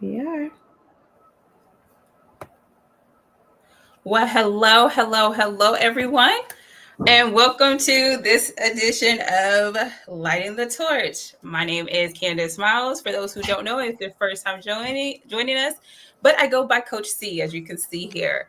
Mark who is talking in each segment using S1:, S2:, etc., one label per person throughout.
S1: We are.
S2: Well, hello, everyone, and welcome to this edition of Lighting the Torch. My name is Candace Miles. For those who don't know, it's their first time joining us, but I go by Coach C, as you can see here.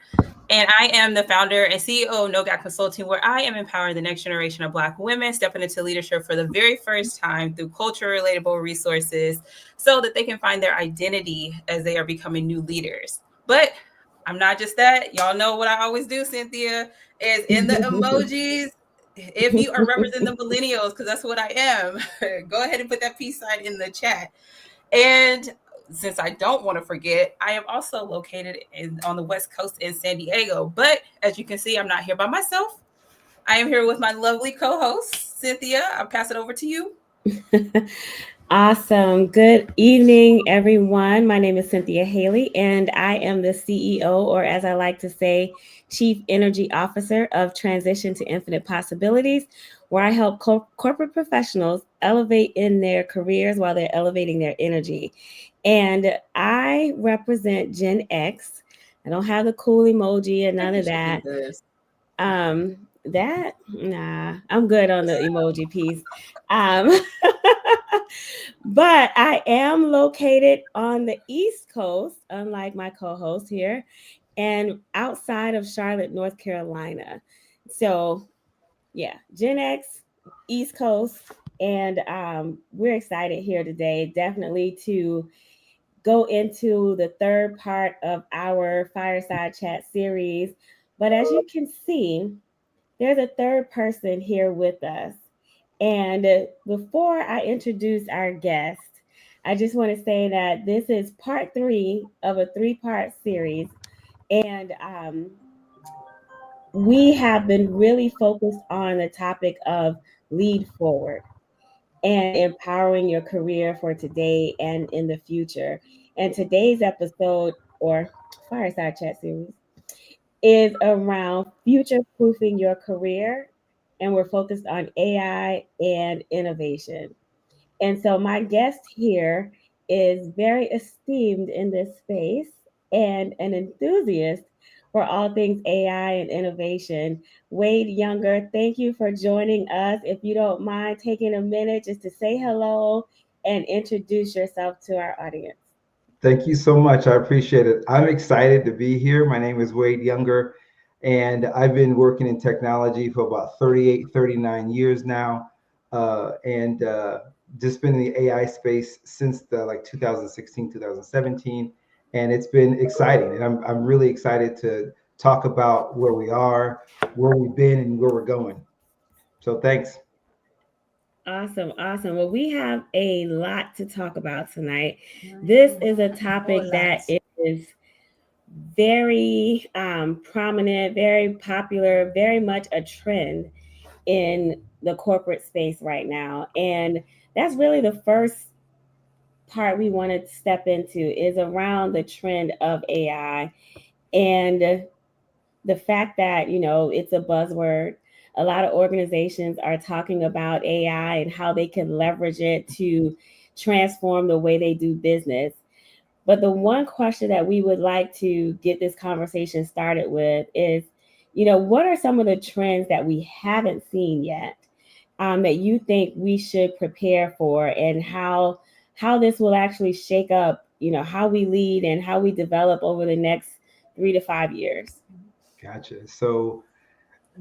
S2: And I am the founder and CEO of No Gap Consulting, where I am empowering the next generation of Black women stepping into leadership for the very first time through culture relatable resources so that they can find their identity as they are becoming new leaders. But I'm not just that. Y'all know what I always do, Cynthia, is in the emojis. If you are representing the millennials, because that's what I am, go ahead and put that peace sign in the chat. And since I don't want to forget, I am also located on the West Coast in San Diego. But as you can see, I'm not here by myself. I am here with my lovely co-host, Cynthia. I'll pass it over to you.
S1: Awesome. Good evening, everyone. My name is Cynthia Haley, and I am the CEO, or as I like to say, Chief Energy Officer of Transition to Infinite Possibilities, where I help corporate professionals elevate in their careers while they're elevating their energy. And I represent Gen X. I don't have the cool emoji and none of that. Um, I'm good on the emoji piece. Um, but I am located on the East Coast, unlike my co-host here, and outside of Charlotte, North Carolina. So, yeah, Gen X, East Coast, and we're excited here today, definitely to go into the third part of our fireside chat series. But as you can see, there's a third person here with us. And before I introduce our guest, I just want to say that this is part 3 of a 3-part series. And we have been really focused on the topic of lead forward and empowering your career for today and in the future. And today's episode, or fireside chat series, is around future proofing your career. And we're focused on AI and innovation. And so my guest here is very esteemed in this space and an enthusiast for all things AI and innovation. Wade Younger, thank you for joining us. If you don't mind taking a minute just to say hello and introduce yourself to our audience.
S3: Thank you so much. I appreciate it. I'm excited to be here. My name is Wade Younger, and I've been working in technology for about 38, 39 years now, and just been in the AI space since the 2016, 2017, and it's been exciting. And I'm really excited to talk about where we are, where we've been, and where we're going. So thanks.
S1: Awesome, awesome. Well, we have a lot to talk about tonight. This is a topic that is very prominent, very popular, very much a trend in the corporate space right now. And that's really the first part we want to step into is around the trend of AI and the fact that, it's a buzzword. A lot of organizations are talking about AI and how they can leverage it to transform the way they do business. But the one question that we would like to get this conversation started with is, what are some of the trends that we haven't seen yet that you think we should prepare for, and how this will actually shake up, how we lead and how we develop over the next 3 to 5 years?
S3: Gotcha. So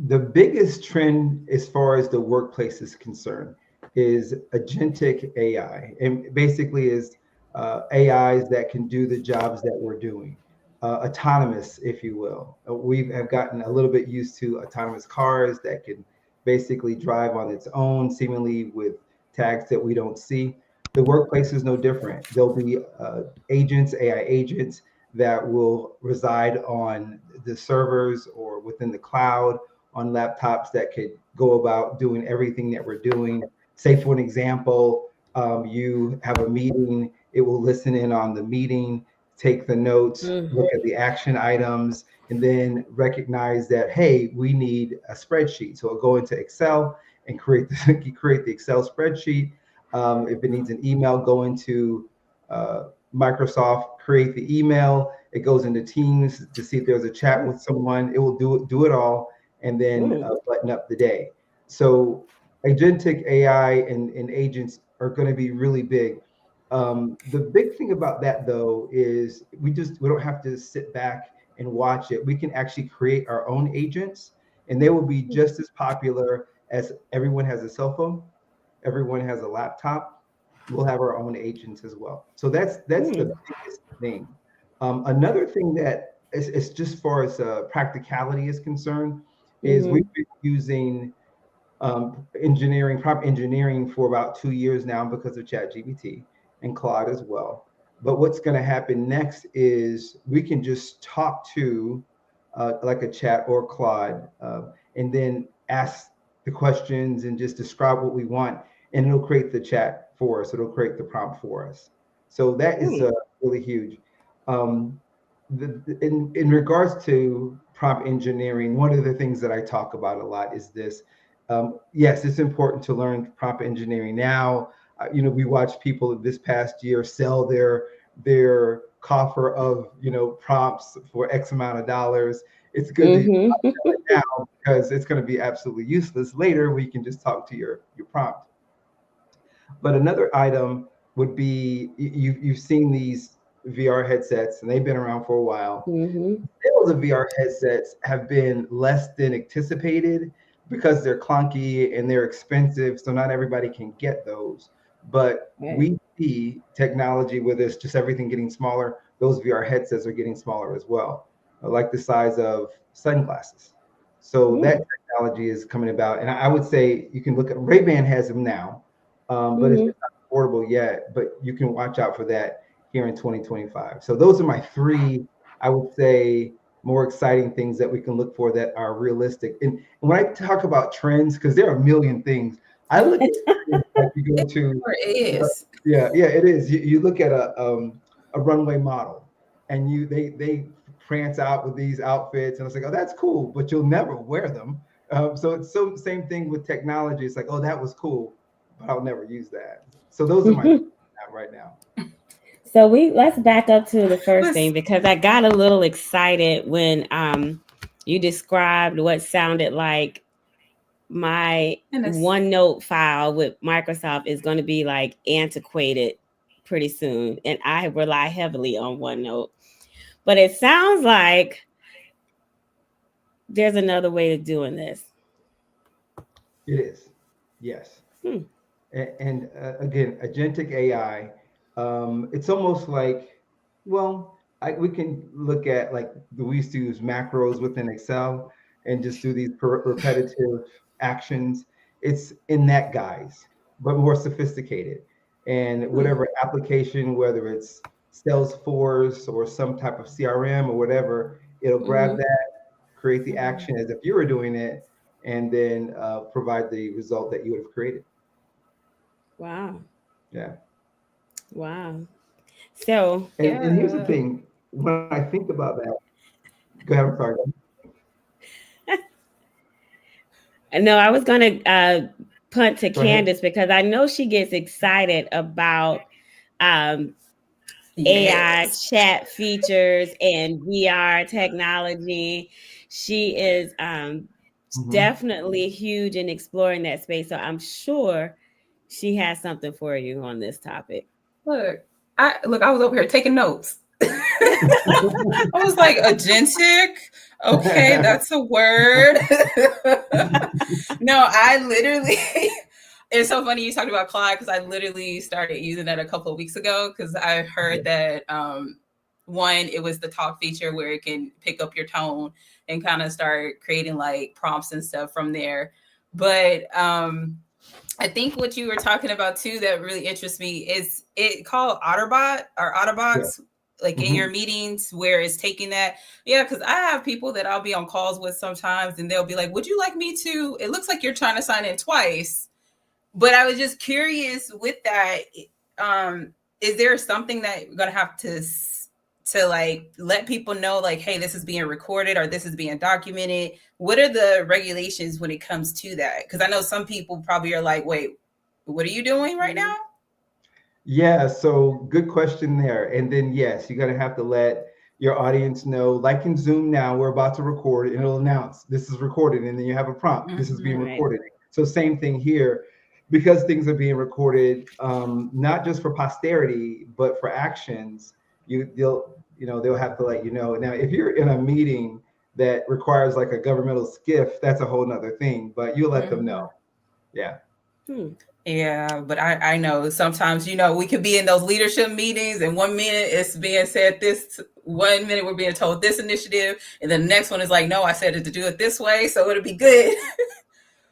S3: the biggest trend as far as the workplace is concerned is agentic AI, and basically is AIs that can do the jobs that we're doing, autonomous, if you will. We have gotten a little bit used to autonomous cars that can basically drive on its own, seemingly with tags that we don't see. The workplace is no different. There'll be agents, AI agents that will reside on the servers or within the cloud on laptops that could go about doing everything that we're doing. Say, for an example, you have a meeting, it will listen in on the meeting, take the notes, look at the action items, and then recognize that, hey, we need a spreadsheet. So it'll go into Excel and create the Excel spreadsheet. If it needs an email, go into Microsoft, create the email. It goes into Teams to see if there's a chat with someone. It will do it all, and then button up the day. So agentic AI and agents are going to be really big. The big thing about that, though, is we don't have to sit back and watch it. We can actually create our own agents, and they will be just as popular as everyone has a cell phone, everyone has a laptop. We'll have our own agents as well. So that's the biggest thing. Another thing that is just far as practicality is concerned, is we've been using prompt engineering for about 2 years now because of ChatGPT and Claude as well. But what's going to happen next is we can just talk to like a chat or Claude, and then ask the questions and just describe what we want, and it'll create the chat for us. It'll create the prompt for us. So that is really huge. In regards to prompt engineering, one of the things that I talk about a lot is this. Yes, it's important to learn prompt engineering now. We watched people this past year sell their coffer of prompts for X amount of dollars. It's good to sell it now because it's going to be absolutely useless later. We can just talk to your prompt. But another item would be you've seen these VR headsets, and they've been around for a while. Sales of VR headsets have been less than anticipated because they're clunky and they're expensive, so not everybody can get those. But we see technology with this, just everything getting smaller. Those VR headsets are getting smaller as well, like the size of sunglasses. So that technology is coming about, and I would say you can look at Ray-Ban has them now, but it's not affordable yet. But you can watch out for that here in 2025. So those are my three, I would say, more exciting things that we can look for that are realistic. And when I talk about trends, because there are a million things, I look at like you go to it is. You look at a runway model, and they prance out with these outfits, and it's like, oh, that's cool, but you'll never wear them. So it's same thing with technology. It's like, oh, that was cool, but I'll never use that. So those are my right now.
S1: So let's back up to the first thing, because I got a little excited when you described what sounded like my OneNote file with Microsoft is going to be like antiquated pretty soon, and I rely heavily on OneNote. But it sounds like there's another way of doing this.
S3: It is, yes. And again, agentic AI. It's almost like, we can look at like we used to use macros within Excel and just do these repetitive actions. It's in that guise, but more sophisticated. And whatever application, whether it's Salesforce or some type of CRM or whatever, it'll grab that, create the action as if you were doing it, and then provide the result that you would have created.
S1: Wow.
S3: Yeah.
S1: Wow. So,
S3: and here's the thing, when I think about that, go ahead, I'm sorry.
S1: No, I was going to punt to Candace because I know she gets excited about AI chat features and VR technology. She is definitely huge in exploring that space. So I'm sure she has something for you on this topic.
S2: Look, I was over here taking notes. I was like, agentic. Okay, that's a word. No, I literally, it's so funny you talked about Claude, because I literally started using that a couple of weeks ago, because I heard that one, it was the talk feature where it can pick up your tone and kind of start creating like prompts and stuff from there. But I think what you were talking about too that really interests me is it called Otterbot or Otterbox, like in your meetings, where it's taking that. Yeah, because I have people that I'll be on calls with sometimes, and they'll be like, would you like me to? It looks like you're trying to sign in twice. But I was just curious with that. Is there something that you're going to have to like let people know, like, hey, this is being recorded or this is being documented? What are the regulations when it comes to that? Because I know some people probably are like, wait, what are you doing right now?
S3: Yeah, so good question there. And then, yes, you're going to have to let your audience know, like in Zoom now, we're about to record and it'll announce this is recorded. And then you have a prompt, this is being
S1: Right.
S3: recorded. So, same thing here, because things are being recorded, not just for posterity, but for actions, they'll have to let you know. Now, if you're in a meeting that requires like a governmental skiff, that's a whole nother thing, but you'll let them know. Yeah.
S2: Yeah, but I know sometimes, we could be in those leadership meetings and 1 minute it's being said this, 1 minute we're being told this initiative, and the next one is like, no, I said it to do it this way. So it'll be good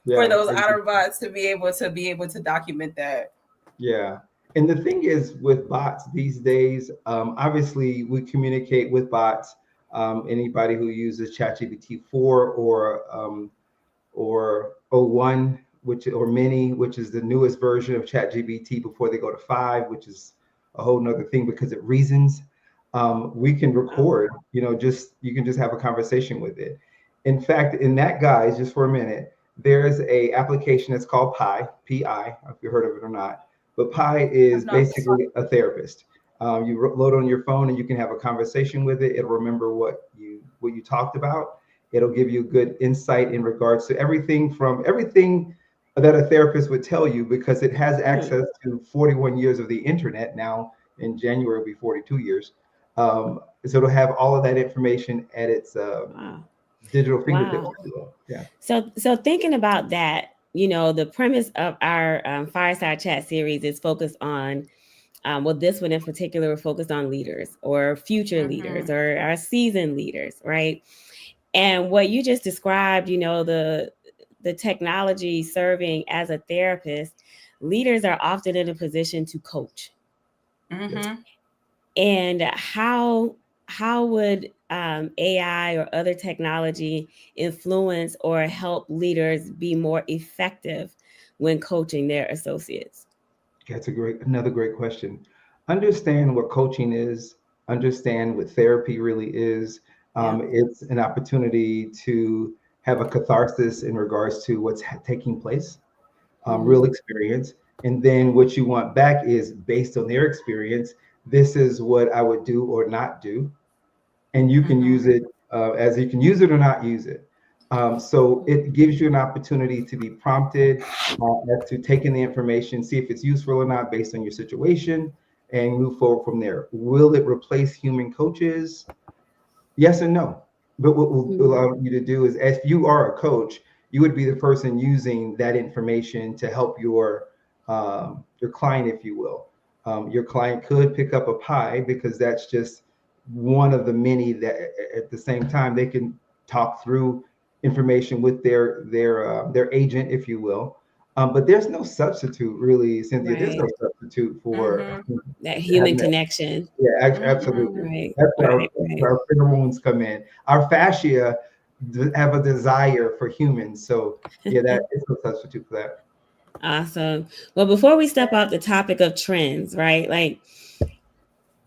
S2: for those outer bots to be able to document that.
S3: Yeah. And the thing is with bots these days, obviously we communicate with bots. Anybody who uses ChatGPT 4 or O1, or Mini, which is the newest version of ChatGPT before they go to 5, which is a whole nother thing because it reasons. We can record, you can just have a conversation with it. In fact, in that, guys, just for a minute, there's a application that's called Pi, if you heard of it or not. But Pi is basically a therapist. You load on your phone and you can have a conversation with it. It'll remember what you talked about. It'll give you good insight in regards to everything that a therapist would tell you, because it has access to 41 years of the internet. Now in January will be 42 years. So it'll have all of that information at its digital fingertips.
S1: Wow. Yeah. So thinking about that, the premise of our Fireside Chat series is focused on, this one in particular, we're focused on leaders or future leaders or our seasoned leaders, right? And what you just described, the technology serving as a therapist, leaders are often in a position to coach. And how would AI or other technology influence or help leaders be more effective when coaching their associates?
S3: That's another great question. Understand what coaching is. Understand what therapy really is. It's an opportunity to have a catharsis in regards to what's taking place, real experience. And then what you want back is based on their experience. This is what I would do or not do. And you can use it as you can use it or not use it. So it gives you an opportunity to be prompted as to taking the information, see if it's useful or not based on your situation, and move forward from there. Will it replace human coaches? Yes and no. But what will allow you to do is, if you are a coach, you would be the person using that information to help your client, if you will. Your client could pick up a Pi, because that's just one of the many that at the same time they can talk through information with their agent, if you will. But there's no substitute, really, Cynthia. Right. There's no substitute for
S1: that human connection.
S3: Yeah, absolutely.
S1: Right.
S3: That's where our pheromones come in. Our fascia have a desire for humans. So yeah, that is no substitute for that.
S1: Awesome. Well, before we step off the topic of trends, right? Like,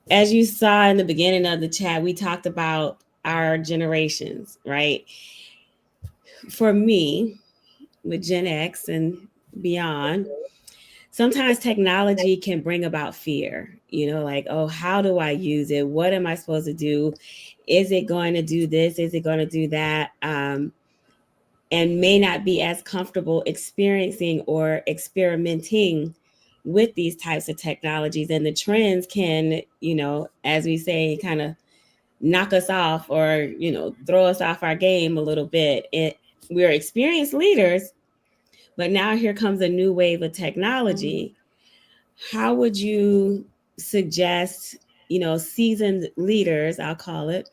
S1: as you saw in the beginning of the chat, we talked about our generations, right? For me, with Gen X and beyond, sometimes technology can bring about fear, like, oh, how do I use it? What am I supposed to do? Is it going to do this? Is it going to do that? And may not be as comfortable experiencing or experimenting with these types of technologies. And the trends can, as we say, kind of knock us off or, throw us off our game a little bit. We're experienced leaders, but now here comes a new wave of technology. How would you suggest, seasoned leaders, I'll call it,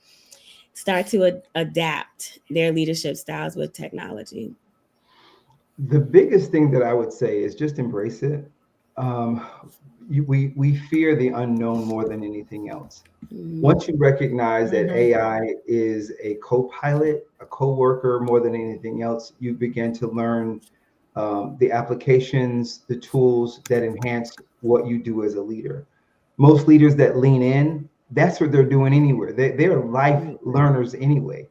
S1: start to adapt their leadership styles with technology?
S3: The biggest thing that I would say is just embrace it. We fear the unknown more than anything else. Once you recognize that AI is a co-pilot, a co-worker more than anything else, you begin to learn the applications, the tools that enhance what you do as a leader. Most leaders that lean in, that's what they're doing anywhere. They're life learners anyway.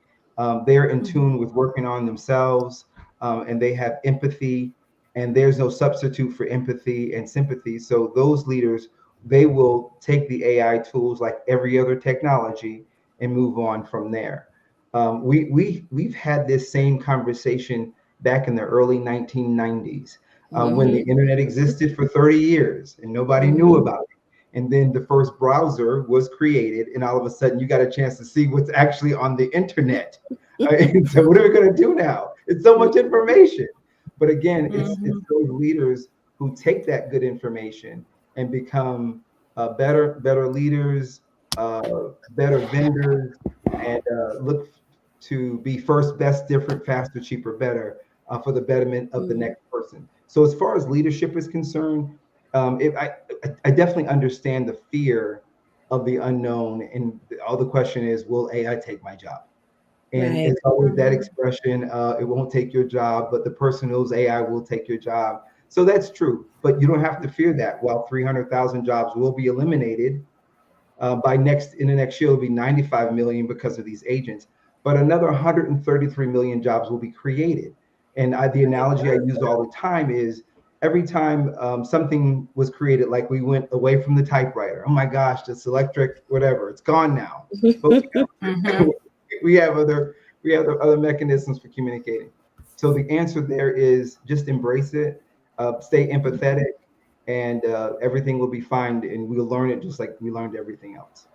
S3: They're in tune with working on themselves, and they have empathy, and there's no substitute for empathy and sympathy. So those leaders they will take the AI tools like every other technology and move on from there. We've had this same conversation back in the early 1990s when the internet existed for 30 years and nobody knew about it. And then the first browser was created, and all of a sudden you got a chance to see what's actually on the internet. And so what are we going to do now? It's so much information. But again, it's those leaders who take that good information and become better leaders, better vendors, and look to be first, best, different, faster, cheaper, better for the betterment of the next person. So as far as leadership is concerned, I definitely understand the fear of the unknown, and all the question is, will AI take my job? And
S1: Right.
S3: it's always that expression, it won't take your job, but the person knows AI will take your job. So that's true, but you don't have to fear that. While 300,000 jobs will be eliminated, in the next year, it'll be 95 million because of these agents, but another 133 million jobs will be created. And the analogy I use all the time is every time something was created, like we went away from the typewriter. Oh my gosh, this electric, whatever, it's gone now. But we have other mechanisms for communicating. So the answer there is just embrace it, stay empathetic, and everything will be fine, and we'll learn it just like we learned everything else.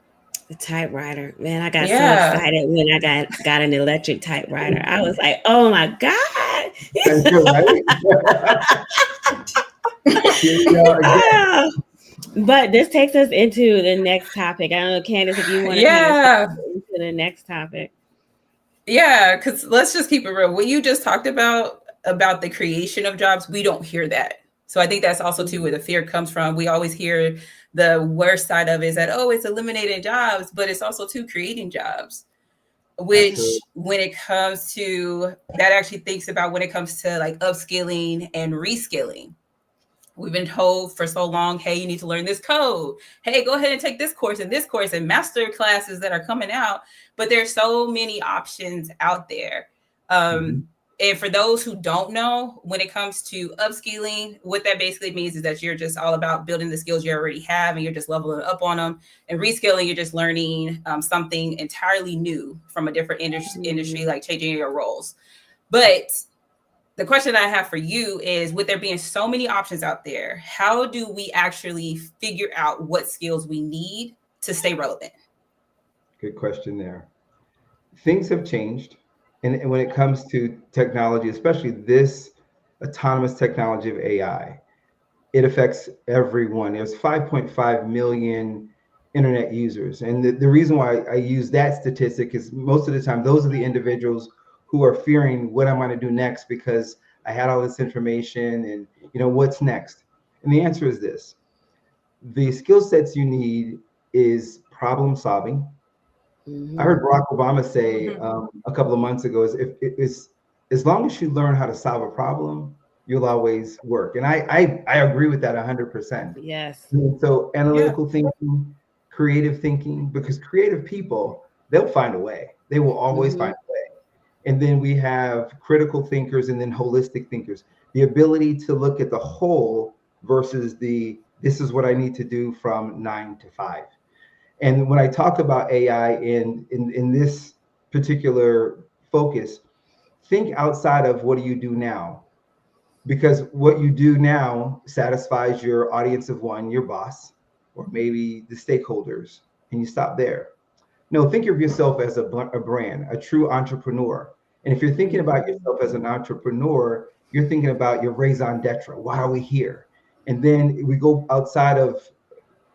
S1: The typewriter, man, I got so excited when I got an electric typewriter. I was like, oh my God.
S3: That's good, right?
S1: Ah, but this takes us into the next topic. I don't know, Candace, if you want to kind of into the next topic.
S2: Yeah, because let's just keep it real. What you just talked about the creation of jobs, we don't hear that. So I think that's also too where the fear comes from. We always hear the worst side of it is that, oh, it's eliminating jobs, but it's also too creating jobs, which when it comes to that actually thinks about when it comes to like upskilling and reskilling. We've been told for so long, hey, you need to learn this code. Hey, go ahead and take this course and master classes that are coming out. But there's so many options out there. And for those who don't know, when it comes to upskilling, what that basically means is that you're just all about building the skills you already have and you're just leveling up on them. And reskilling, you're just learning something entirely new from a different industry, like changing your roles. But the question I have for you is, with there being so many options out there, how do we actually figure out what skills we need to stay relevant?
S3: Good question there. Things have changed. And when it comes to technology, especially this autonomous technology of AI, it affects everyone. There's 5.5 million internet users. And the reason why I use that statistic is most of the time, those are the individuals who are fearing what I'm going to do next because I had all this information and, what's next? And the answer is this. The skill sets you need is problem solving. I heard Barack Obama say a couple of months ago, as long as you learn how to solve a problem, you'll always work. And I agree with that 100%.
S1: Yes.
S3: So analytical thinking, creative thinking, because creative people, they'll find a way. They will always find a way. And then we have critical thinkers and then holistic thinkers. The ability to look at the whole versus this is what I need to do from 9 to 5. And when I talk about AI in this particular focus, think outside of what do you do now? Because what you do now satisfies your audience of one, your boss, or maybe the stakeholders, and you stop there. No, think of yourself as a brand, a true entrepreneur. And if you're thinking about yourself as an entrepreneur, you're thinking about your raison d'etre. Why are we here? And then we go outside of,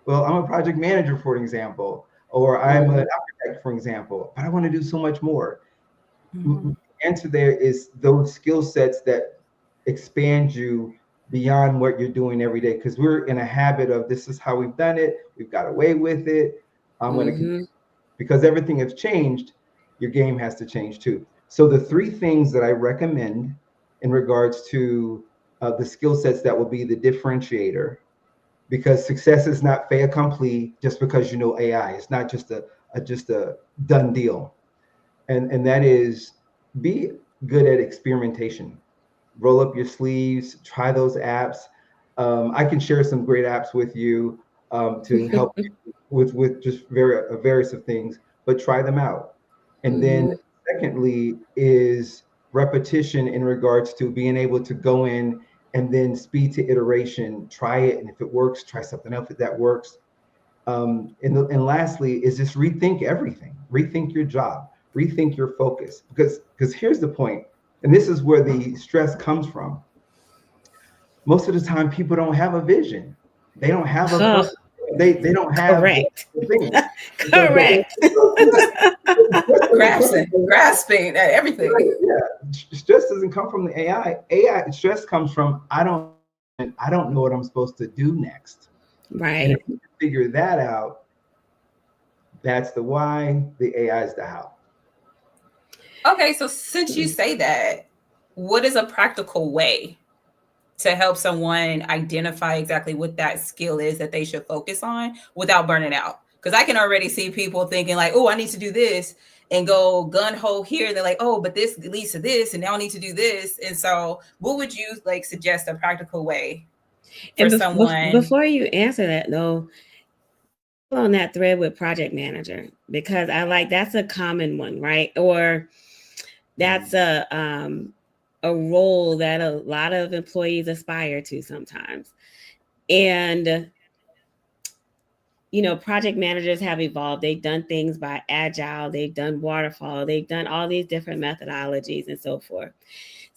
S3: well, I'm a project manager, for example, or I'm an architect, for example, but I want to do so much more. The answer there is those skill sets that expand you beyond what you're doing every day. Because we're in a habit of this is how we've done it. We've got away with it. I'm going to continue. Because everything has changed, your game has to change too. So the 3 things that I recommend in regards to the skill sets that will be the differentiator, because success is not fait accompli just because you know AI. It's not just a done deal. And that is, be good at experimentation. Roll up your sleeves, try those apps. I can share some great apps with you. to help with just various of things, but try them out. And then secondly is repetition in regards to being able to go in and then speed to iteration, try it, and if it works, try something else if that works. And lastly is just rethink everything, rethink your job, rethink your focus, because here's the point, and this is where the stress comes from. Most of the time people don't have a vision, they don't have a purpose, they don't have
S1: correct.
S3: the things.
S1: Correct.
S2: Grasping at everything.
S3: Yeah, stress doesn't come from the AI stress comes from I don't know what I'm supposed to do next.
S1: Right.
S3: And if you figure that out, that's the why, the AI is the how.
S2: Okay, so since you say that, what is a practical way to help someone identify exactly what that skill is that they should focus on without burning out? Because I can already see people thinking like, oh, I need to do this and go gun ho here. They're like, oh, but this leads to this, and now I need to do this. And so what would you like suggest a practical way for someone?
S1: Before you answer that though, on that thread with project manager, because that's a common one, right? Or that's a role that a lot of employees aspire to sometimes. And project managers have evolved. They've done things by agile, they've done waterfall, they've done all these different methodologies and so forth.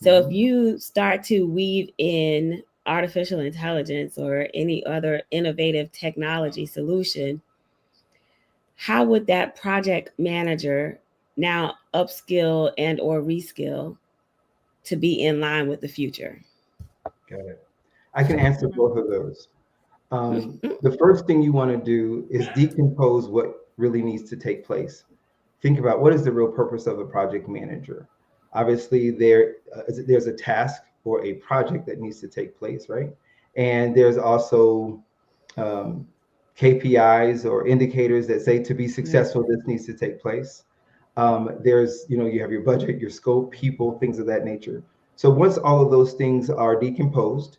S1: So if you start to weave in artificial intelligence or any other innovative technology solution, how would that project manager now upskill and or reskill to be in line with the future?
S3: Got it. I can answer both of those. The first thing you want to do is decompose what really needs to take place. Think about what is the real purpose of a project manager. Obviously, there's a task or a project that needs to take place, right? And there's also KPIs or indicators that say to be successful, this needs to take place. There's, you have your budget, your scope, people, things of that nature. So once all of those things are decomposed,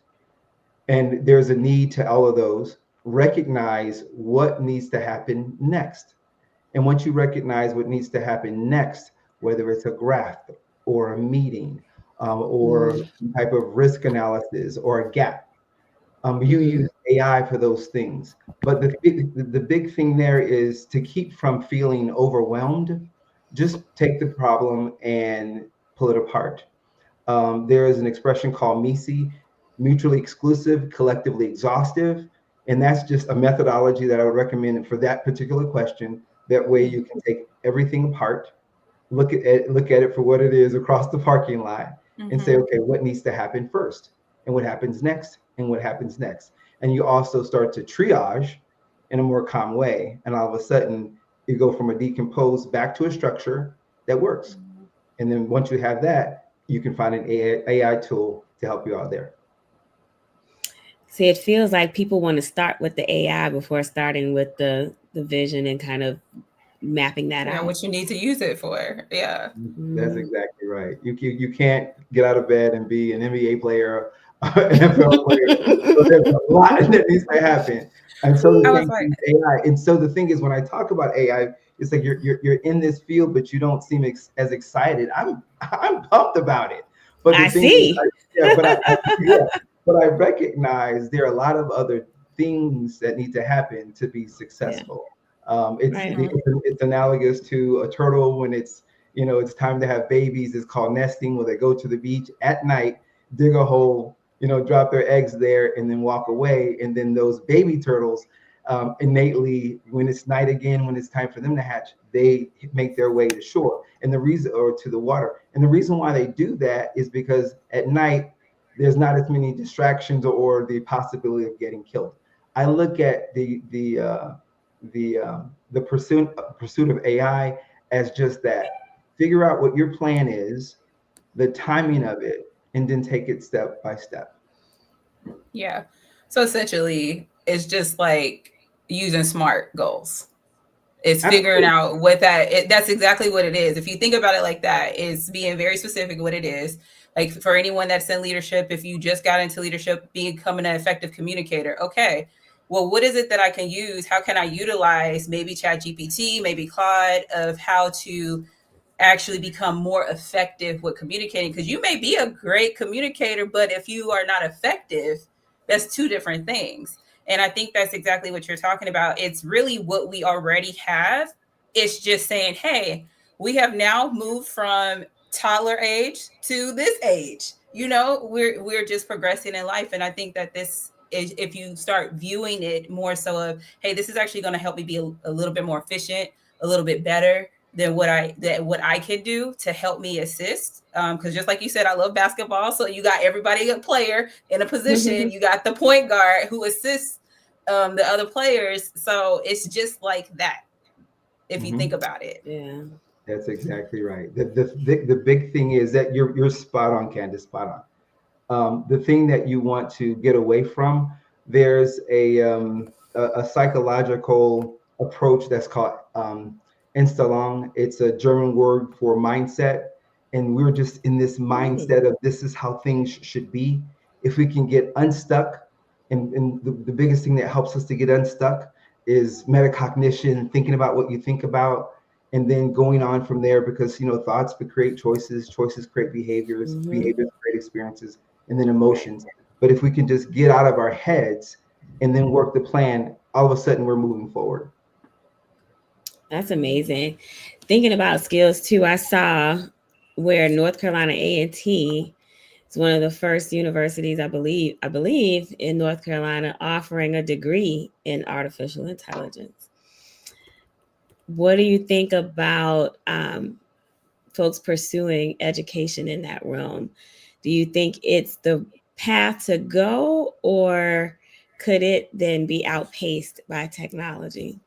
S3: and there's a need to all of those, recognize what needs to happen next. And once you recognize what needs to happen next, whether it's a graph or a meeting or some type of risk analysis or a gap, you use AI for those things. But the big thing there is to keep from feeling overwhelmed, just take the problem and pull it apart. There is an expression called MISI, mutually exclusive, collectively exhaustive. And that's just a methodology that I would recommend for that particular question. That way you can take everything apart, look at it for what it is across the parking lot and say, okay, what needs to happen first? And what happens next? And what happens next? And you also start to triage in a more calm way. And all of a sudden you go from a decomposed back to a structure that works. And then once you have that, you can find an AI tool to help you out there.
S1: See, it feels like people want to start with the AI before starting with the vision and kind of mapping that out.
S2: What you need to use it for. Yeah.
S3: That's exactly right. You can't get out of bed and be an NBA player, NFL player. So there's a lot that needs to happen. And so the thing is AI. And so the thing is, when I talk about AI, it's like you're in this field, but you don't seem as excited. I'm pumped about it. But the thing is, but I recognize there are a lot of other things that need to happen to be successful. It's analogous to a turtle when it's time to have babies. It's called nesting, where they go to the beach at night, dig a hole, drop their eggs there, and then walk away. And then those baby turtles innately, when it's night again, when it's time for them to hatch, they make their way to shore and to the water. And the reason why they do that is because at night there's not as many distractions or the possibility of getting killed. I look at the pursuit of AI as just that. Figure out what your plan is, the timing of it, and then take it step by step.
S2: Yeah. So essentially, it's just like using SMART goals. It's figuring out what that's exactly what it is. If you think about it like that, it's being very specific what it is. Like for anyone that's in leadership, if you just got into leadership, becoming an effective communicator, okay, well, what is it that I can use? How can I utilize maybe ChatGPT, maybe Claude, of how to actually become more effective with communicating? Because you may be a great communicator, but if you are not effective, that's two different things. And I think that's exactly what you're talking about. It's really what we already have. It's just saying, hey, we have now moved from toddler age to this age. We're just progressing in life. And I think that this is, if you start viewing it more so of, hey, this is actually going to help me be a little bit more efficient, a little bit better than what I can do to help me assist. Because just like you said, I love basketball. So you got everybody, a player in a position. You got the point guard who assists the other players. So it's just like that, if you think about it.
S1: Yeah.
S3: That's exactly right. The big thing is that you're spot on, Candace, spot on. The thing that you want to get away from, there's a psychological approach that's called Instellung. It's a German word for mindset, and we're just in this mindset of this is how things should be. If we can get unstuck, and the biggest thing that helps us to get unstuck is metacognition, thinking about what you think about, and then going on from there, because thoughts create choices, choices create behaviors, behaviors create experiences, and then emotions. But if we can just get out of our heads and then work the plan, all of a sudden we're moving forward.
S1: That's amazing. Thinking about skills too, I saw where North Carolina A&T is one of the first universities, I believe in North Carolina, offering a degree in artificial intelligence. What do you think about folks pursuing education in that realm? Do you think it's the path to go, or could it then be outpaced by technology?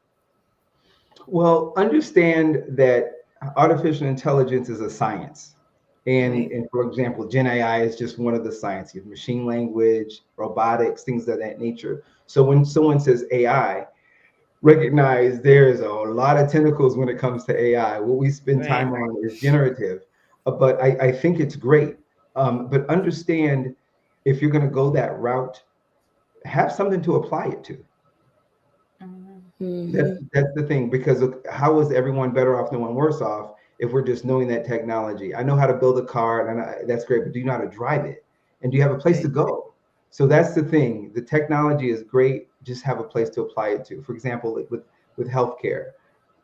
S3: Well, understand that artificial intelligence is a science. And for example, Gen AI is just one of the sciences, machine language, robotics, things of that nature. So when someone says AI, recognize there's a lot of tentacles when it comes to AI. What we spend time on is generative, but I think it's great. But understand, if you're going to go that route, have something to apply it to. That's the thing, because how is everyone better off, no one worse off, if we're just knowing that technology? I know how to build a car, and that's great, but do you know how to drive it? And do you have a place to go? So that's the thing. The technology is great, just have a place to apply it to. For example, with healthcare,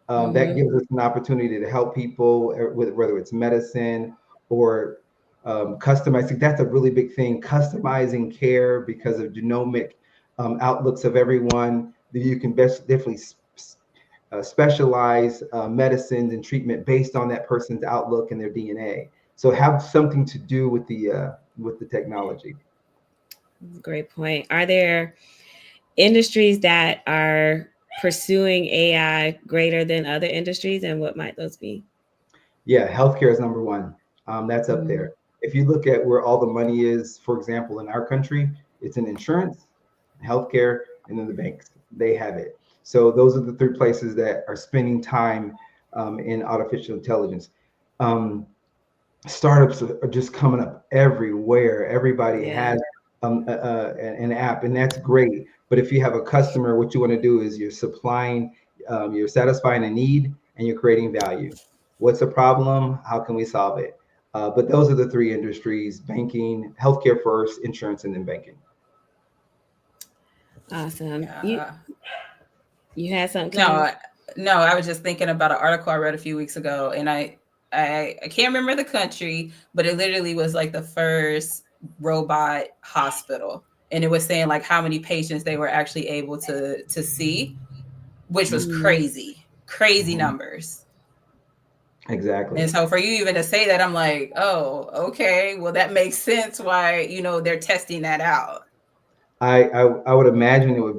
S3: that gives us an opportunity to help people with whether it's medicine or customizing. That's a really big thing, customizing care because of genomic outlooks of everyone. That you can definitely specialize medicines and treatment based on that person's outlook and their DNA. So have something to do with the technology.
S1: Great point. Are there industries that are pursuing AI greater than other industries, and what might those be?
S3: Yeah, healthcare is number one. That's up there. If you look at where all the money is, for example, in our country, it's in insurance, healthcare, and then the banks. They have it. So those are the three places that are spending time in artificial intelligence. Startups are just coming up everywhere. Everybody has an app, and that's great. But if you have a customer, what you want to do is you're satisfying a need, and you're creating value. What's the problem? How can we solve it? But those are the three industries: banking, healthcare first, insurance, and then banking.
S1: Awesome. You had something?
S2: No, I was just thinking about an article I read a few weeks ago, and I can't remember the country, but it literally was like the first robot hospital, and it was saying like how many patients they were actually able to see, which was crazy numbers.
S3: Exactly.
S2: And so for you even to say that, I'm like, oh, okay, well that makes sense why they're testing that out.
S3: I would imagine it would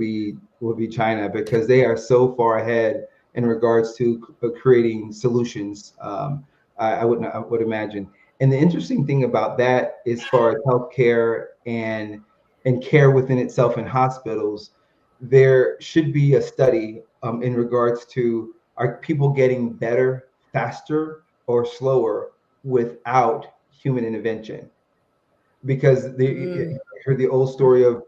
S3: be China, because they are so far ahead in regards to creating solutions. I would imagine. And the interesting thing about that, as far as healthcare and care within itself in hospitals, there should be a study in regards to, are people getting better faster or slower without human intervention? Because I heard the old story of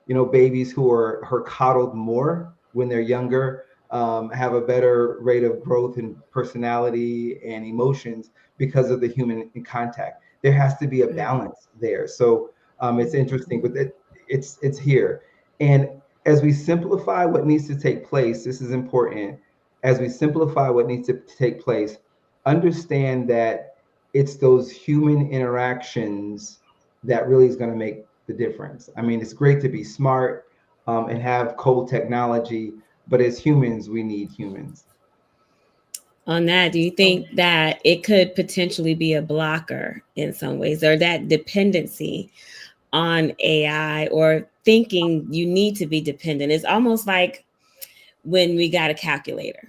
S3: babies who are coddled more when they're younger have a better rate of growth in personality and emotions because of the human contact. There has to be a balance there. So it's interesting, but it's here. And as we simplify what needs to take place, this is important. As we simplify what needs to take place, understand that it's those human interactions that really is going to make the difference. I mean, it's great to be smart and have cool technology, but as humans, we need humans.
S1: On that, do you think that it could potentially be a blocker in some ways, or that dependency on AI, or thinking you need to be dependent? It's almost like when we got a calculator,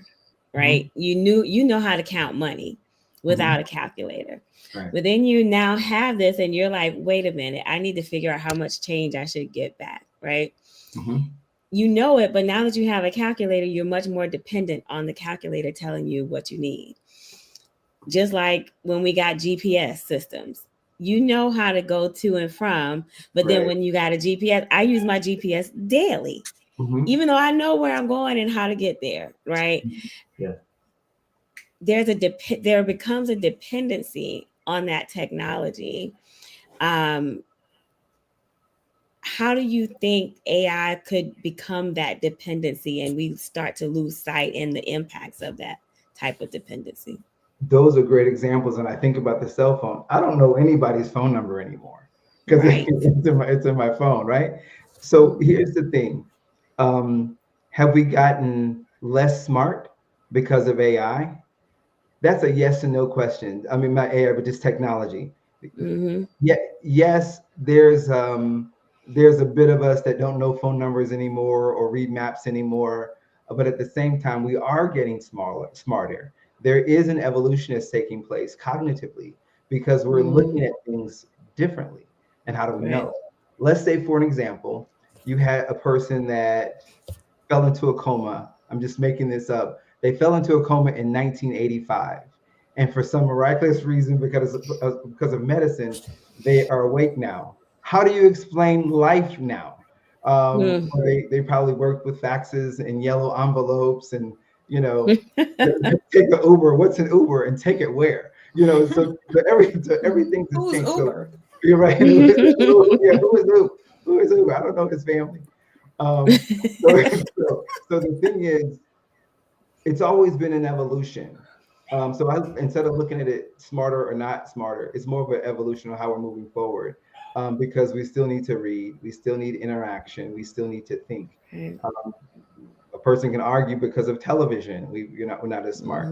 S1: right?
S3: Mm-hmm.
S1: You know how to count money without a calculator.
S3: Right.
S1: But then you now have this and you're like, wait a minute, I need to figure out how much change I should get back, right? You know it, but now that you have a calculator, you're much more dependent on the calculator telling you what you need. Just like when we got GPS systems, you know how to go to and from, but then when you got a GPS, I use my GPS daily, even though I know where I'm going and how to get there, right?
S3: Yeah.
S1: There becomes a dependency on that technology. How do you think AI could become that dependency and we start to lose sight in the impacts of that type of dependency?
S3: Those are great examples. And I think about the cell phone. I don't know anybody's phone number anymore because it's in my phone, right? So here's the thing. Have we gotten less smart because of AI? That's a yes and no question. I mean, not AI, but just technology. Yeah, yes, there's a bit of us that don't know phone numbers anymore or read maps anymore, but at the same time, we are getting smarter. There is an evolution that's taking place cognitively because we're looking at things differently. And how do we know? Let's say, for an example, you had a person that fell into a coma. I'm just making this up. They fell into a coma in 1985. And for some miraculous reason, because of medicine, they are awake now. How do you explain life now? They probably worked with faxes and yellow envelopes and, take the Uber. What's an Uber and take it where? So everything's just changed.
S2: Uber?
S3: So, you're right. Who is Uber? I don't know his family. So the thing is, it's always been an evolution. So instead of looking at it smarter or not smarter, it's more of an evolution of how we're moving forward. Because we still need to read, we still need interaction, we still need to think. A person can argue because of television. We're not as smart.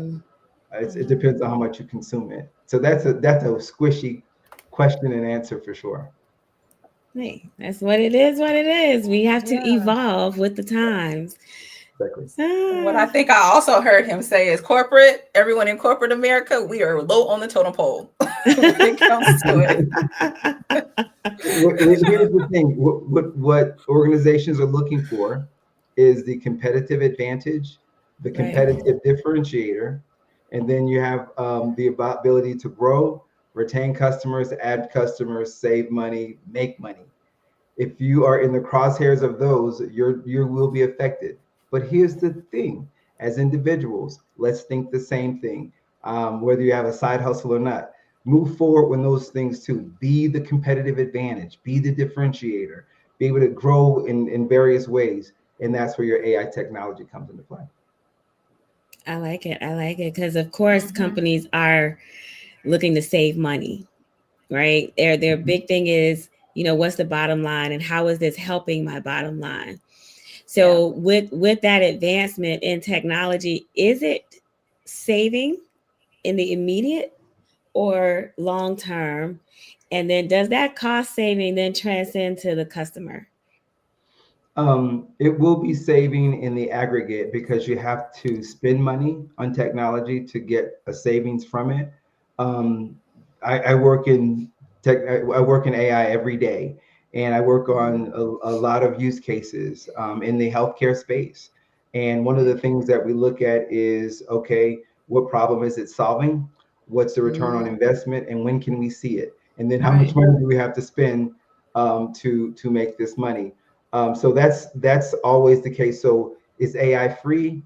S3: It depends on how much you consume it. So that's a squishy question and answer for sure.
S1: Hey, that's what it is. What it is. We have to evolve with the times.
S3: Exactly.
S2: What I think I also heard him say is everyone in corporate America, we are low on the totem pole when it comes to it.
S3: Here's the thing. What organizations are looking for is the competitive advantage, the competitive differentiator, and then you have the ability to grow, retain customers, add customers, save money, make money. If you are in the crosshairs of those, you will be affected. But here's the thing, as individuals, let's think the same thing, whether you have a side hustle or not. Move forward with those things too. Be the competitive advantage, be the differentiator, be able to grow in various ways. And that's where your AI technology comes into play.
S1: I like it. Because of course, companies are looking to save money, right? Their big thing is, what's the bottom line and how is this helping my bottom line? So with that advancement in technology, is it saving in the immediate or long term? And then does that cost saving then transcend to the customer?
S3: It will be saving in the aggregate because you have to spend money on technology to get a savings from it. I work in AI every day, and I work on a lot of use cases in the healthcare space. And one of the things that we look at is, okay, what problem is it solving? What's the return on investment, and when can we see it? And then how much money do we have to spend to make this money? So that's always the case. So is AI free?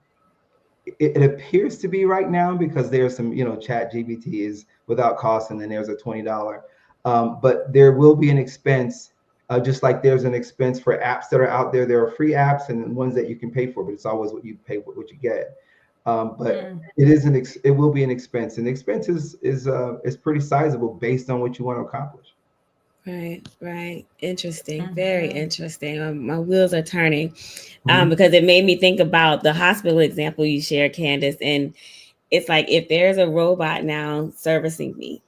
S3: It appears to be right now because there's some, chat GPT is without cost, and then there's a $20. But there will be an expense, just like there's an expense for apps that are out there. There are free apps and ones that you can pay for, but it's always what you pay, what you get. But it will be an expense, and the expense is pretty sizable based on what you want to accomplish.
S1: Right. Interesting. Very interesting. My wheels are turning,
S3: Mhm.
S1: because it made me think about the hospital example you shared, Candace. And it's like, if there's a robot now servicing me,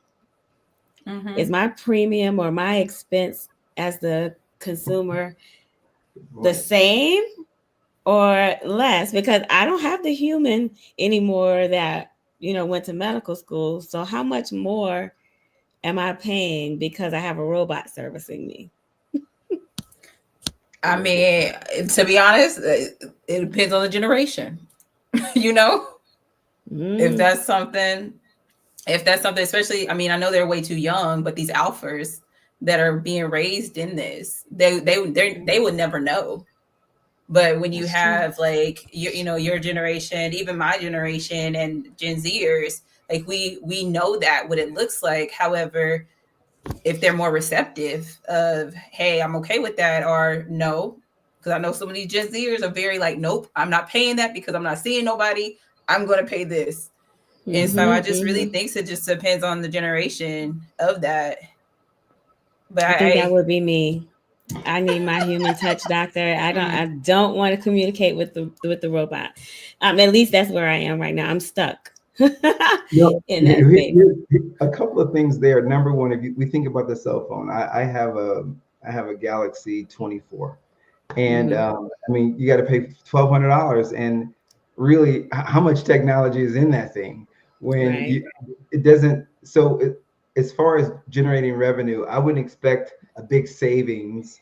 S1: is my premium or my expense as the consumer the
S3: Right.
S1: same or less? Because I don't have the human anymore that, went to medical school. So how much more am I paying because I have a robot servicing me?
S2: I mean, to be honest, it depends on the generation. you know, if
S1: Mm,
S2: that's something, if that's something, especially, I mean, I know they're way too young, but these alphas that are being raised in this, they would never know. But when you
S1: that's true.
S2: have like your generation, even my generation and Gen Zers, like we know that what it looks like. However, if they're more receptive of, hey, I'm okay with that, or no, because I know some of these Gen Zers are very like, nope, I'm not paying that because I'm not seeing nobody. I'm going to pay this. And so I just really
S1: Mm-hmm.
S2: think it just depends on the generation of that. But
S1: I think that
S2: I
S1: would be me. I need my human touch, doctor. I
S2: mm,
S1: don't want to communicate with the robot. At least that's where I am right now. I'm stuck in that space.
S3: A couple of things there. Number one, if we think about the cell phone, I have a Galaxy 24, and
S1: Mm-hmm.
S3: I mean, you got to pay $1,200, and really, how much technology is in that thing when
S1: Right.
S3: it doesn't. So as far as generating revenue, I wouldn't expect a big savings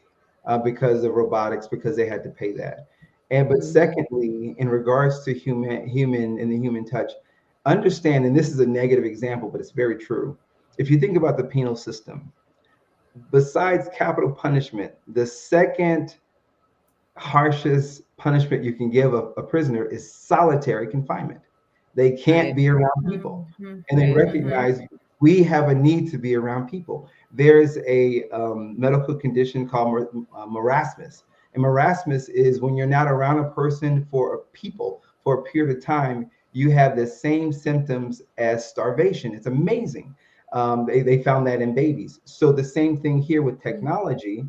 S3: because of robotics, because they had to pay that. But
S1: Mm-hmm.
S3: secondly, in regards to human and the human touch, understand, and this is a negative example, but it's very true. If you think about the penal system, besides capital punishment, the second harshest punishment you can give a prisoner is solitary confinement. They can't
S1: Right.
S3: be around people. And they
S1: Right.
S3: recognize we have a need to be around people. There's a medical condition called marasmus. And marasmus is when you're not around a person for a period of time, you have the same symptoms as starvation. It's amazing. They found that in babies. So the same thing here with technology,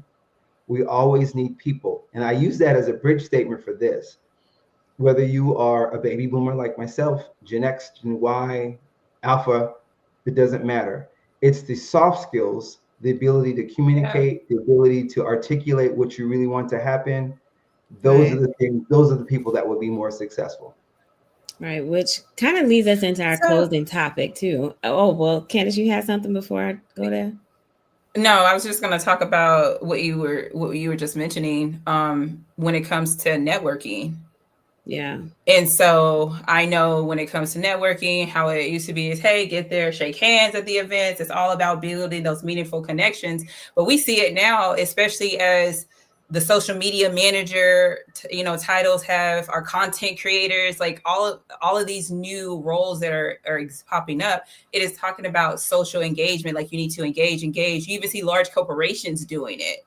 S3: we always need people. And I use that as a bridge statement for this. Whether you are a baby boomer like myself, Gen X, Gen Y, Alpha, it doesn't matter. It's the soft skills, the ability to
S2: yeah.
S3: communicate, the ability to articulate what you really want to happen. Those are
S1: Right.
S3: the things, those are the people that will be more successful.
S1: Right. Which kind of leads us into our
S2: So
S1: closing topic too. Oh well, Candace, you had something before I go there?
S2: no, I was just going to talk about what you were just mentioning when it comes to networking.
S1: Yeah.
S2: And so I know when it comes to networking, how it used to be is, hey, get there, shake hands at the events. It's all about building those meaningful connections. But we see it now, especially as the social media manager, titles have our content creators, like all of these new roles that are popping up. It is talking about social engagement, like you need to engage. You even see large corporations doing it.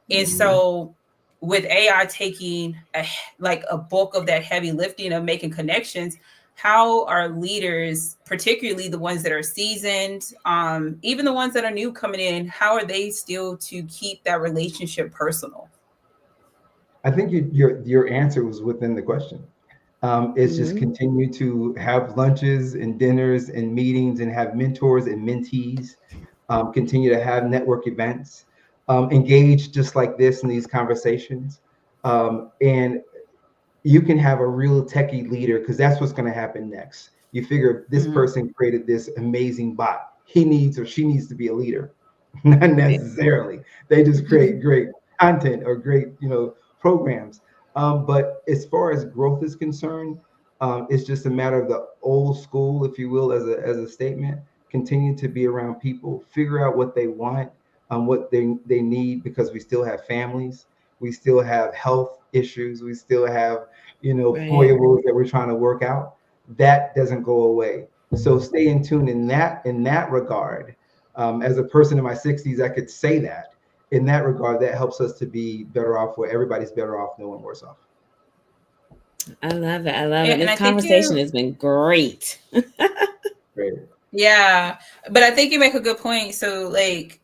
S2: And
S1: Mm-hmm.
S2: so with AI taking a bulk of that heavy lifting of making connections, how are leaders, particularly the ones that are seasoned, even the ones that are new coming in, how are they still to keep that relationship personal?
S3: I think your answer was within the question. It's just
S1: Mm-hmm.
S3: continue to have lunches and dinners and meetings and have mentors and mentees. Continue to have network events. Engage just like this in these conversations. And you can have a real techie leader because that's what's going to happen next. You figure this
S2: Mm-hmm.
S3: person created this amazing bot. He needs or she needs to be a leader. Not
S1: Right.
S3: necessarily. They just create great content or great, programs. But as far as growth is concerned, it's just a matter of the old school, if you will, as a statement. Continue to be around people, figure out what they want, what they need, because we still have families. We still have health issues. We still have,
S1: Right.
S3: foibles that we're trying to work out. That doesn't go away. So stay in tune in that regard. As a person in my 60s, I could say that in that regard, that helps us to be better off, where everybody's better off, no one worse off.
S1: I love it. I love it.
S2: And
S1: This
S2: I think
S1: conversation
S2: you,
S1: has been great.
S3: Great.
S2: yeah, but I think you make a good point. So like,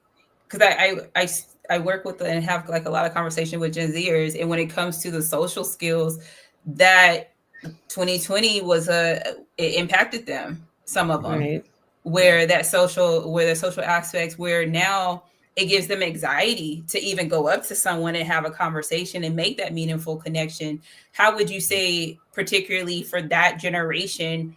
S2: because I work with and have like a lot of conversation with Gen Zers, and when it comes to the social skills, that 2020 it impacted them, some of them,
S1: Right.
S2: where the social aspects, where now it gives them anxiety to even go up to someone and have a conversation and make that meaningful connection. How would you say, particularly for that generation,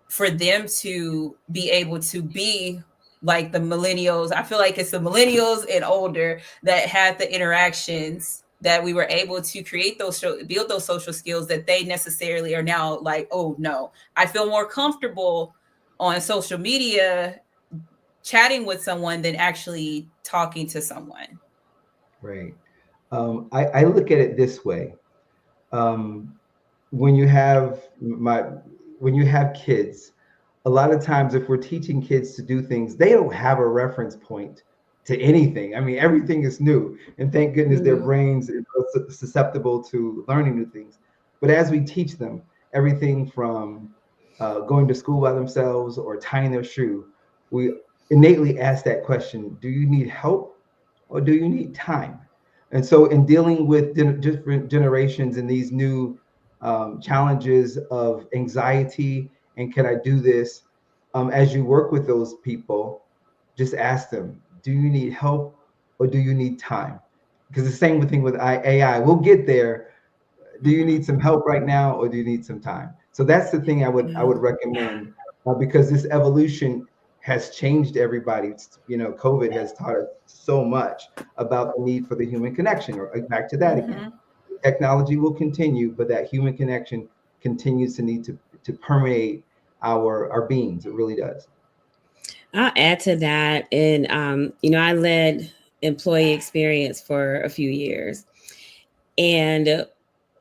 S2: for them to be able to be like the millennials? I feel like it's the millennials and older that had the interactions, that we were able to create build those social skills, that they necessarily are now like, oh no, I feel more comfortable on social media chatting with someone than actually talking to someone.
S3: Right. I look at it this way. Um, when you have my when you have kids, a lot of times if we're teaching kids to do things, they don't have a reference point to anything. I mean, everything is new, and thank goodness their
S1: Mhm.
S3: brains are susceptible to learning new things. But as we teach them, everything from going to school by themselves or tying their shoe, we innately ask that question: do you need help or do you need time? And so in dealing with different generations and these new challenges of anxiety and can I do this, as you work with those people, just ask them, do you need help or do you need time? Because the same thing with AI, we'll get there. Do you need some help right now or do you need some time? So that's the thing I would recommend, because this evolution has changed everybody. COVID has taught us so much about the need for the human connection, or back to that again.
S2: Mm-hmm.
S3: Technology will continue, but that human connection continues to need to permeate our beings. It really does.
S1: I'll add to that. And, I led employee experience for a few years. And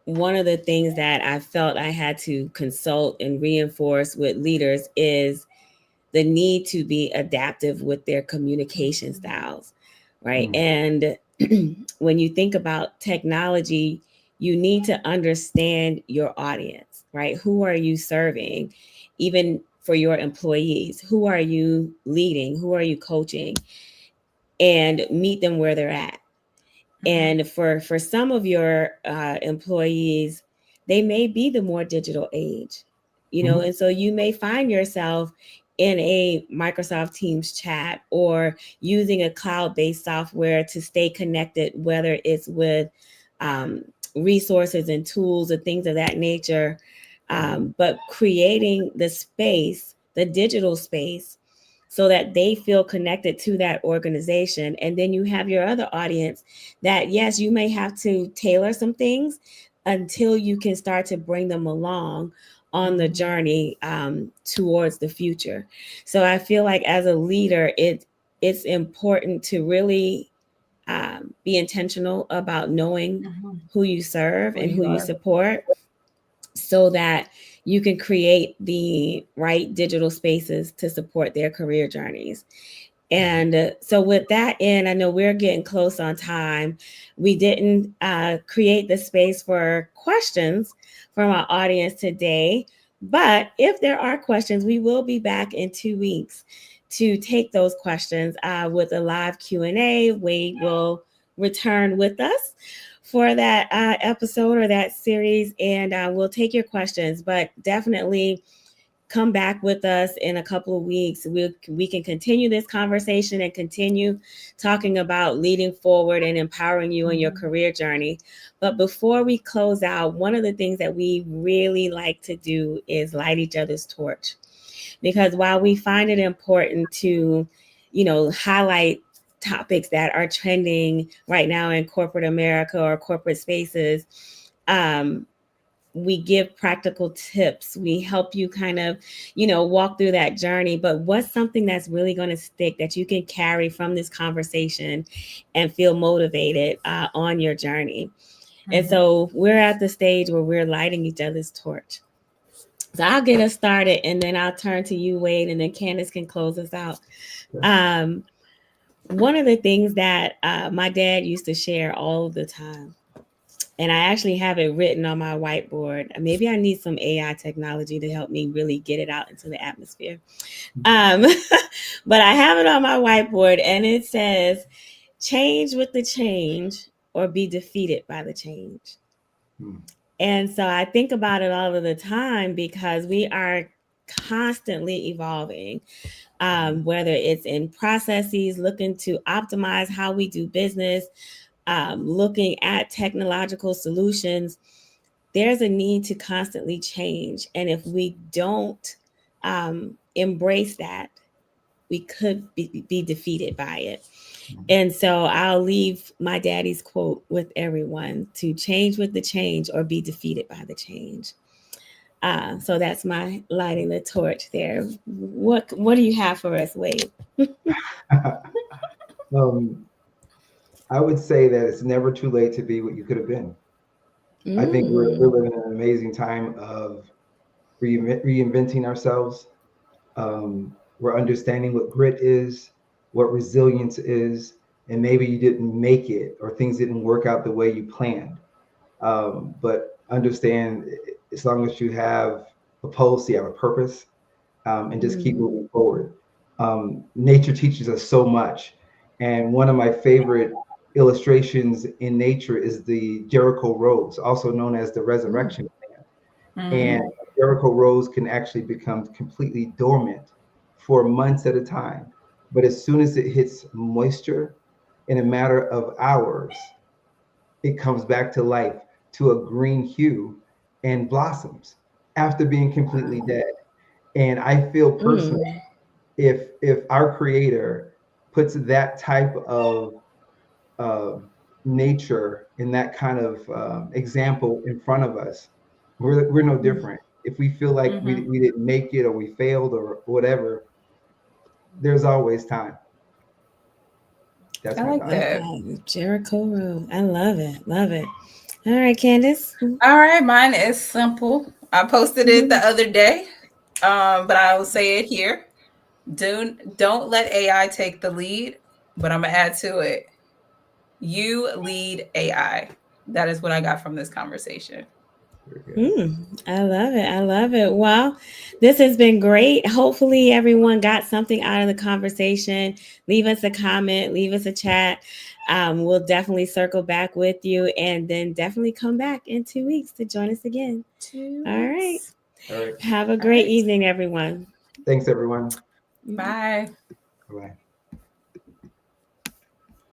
S1: one of the things that I felt I had to consult and reinforce with leaders is the need to be adaptive with their communication styles, right?
S3: Mm.
S1: And when you think about technology, you need to understand your audience, right? Who are you serving? Even for your employees, who are you leading? Who are you coaching? And meet them where they're at.
S2: Mm-hmm.
S1: And for some of your employees, they may be the more digital age,
S3: Mhm.
S1: and so you may find yourself in a Microsoft Teams chat or using a cloud-based software to stay connected, whether it's with um, resources and tools and things of that nature. But creating the space, the digital space, so that they feel connected to that organization. And then you have your other audience that, yes, you may have to tailor some things until you can start to bring them along on the journey towards the future. So I feel like as a leader, it's important to really be intentional about knowing
S2: Mm-hmm.
S1: who you serve
S2: Who
S1: and
S2: you
S1: who you
S2: are.
S1: support, so that you can create the right digital spaces to support their career journeys. And so, with that in, I know we're getting close on time. We didn't create the space for questions from our audience today, but if there are questions, we will be back in 2 weeks to take those questions with a live Q&A. Wade will return with us for that episode or that series, and we'll take your questions. But definitely come back with us in a couple of weeks. We can continue this conversation and continue talking about leading forward and empowering you in your career journey. But before we close out, one of the things that we really like to do is light each other's torch. Because while we find it important to, highlight topics that are trending right now in corporate America or corporate spaces, um, we give practical tips. We help you kind of, walk through that journey. But what's something that's really going to stick that you can carry from this conversation and feel motivated on your journey? And so we're at the stage where we're lighting each other's torch. So I'll get us started, and then I'll turn to you, Wade, and then Candace can close us out. One of the things that my dad used to share all the time, and I actually have it written on my whiteboard. Maybe I need some AI technology to help me really get it out into the atmosphere. But I have it on my whiteboard, and it says, change with the change or be defeated by the change. And so I think about it all of the time because we are constantly evolving, whether it's in processes, looking to optimize how we do business, looking at technological solutions. There's a need to constantly change. And if we don't embrace that, we could be defeated by it. And so I'll leave my daddy's quote with everyone: to change with the change or be defeated by the change. So that's my lighting the torch there. What do you have for us, Wade?
S3: I would say that it's never too late to be what you could have been. I think we're living in an amazing time of reinventing ourselves. We're understanding what grit is, what resilience is, and maybe you didn't make it or things didn't work out the way you planned. But understand, as long as you have a pulse, you have a purpose, and just keep moving forward. Nature teaches us so much. And one of my favorite illustrations in nature is the Jericho Rose, also known as the resurrection plant. And Jericho Rose can actually become completely dormant for months at a time. But as soon as it hits moisture, in a matter of hours, it comes back to life to a green hue and blossoms after being completely dead. And I feel personally, if our Creator puts that type of nature and that kind of example in front of us, we're no different. If we feel like we didn't make it or we failed or whatever, there's always time. That's
S2: I like that.
S1: Jericho Road. I love it. Love it. All right, Candace.
S2: All right, mine is simple. I posted it the other day, but I will say it here. Don't let AI take the lead, but I'm gonna add to it. You lead AI. That is what I got from this conversation.
S1: I love it. I love it. Well, this has been great. Hopefully everyone got something out of the conversation. Leave us a comment, leave us a chat. We'll definitely circle back with you, and then definitely come back in 2 weeks to join us again. All right. Have a great evening, everyone.
S3: Thanks, everyone.
S2: Bye.
S3: Bye.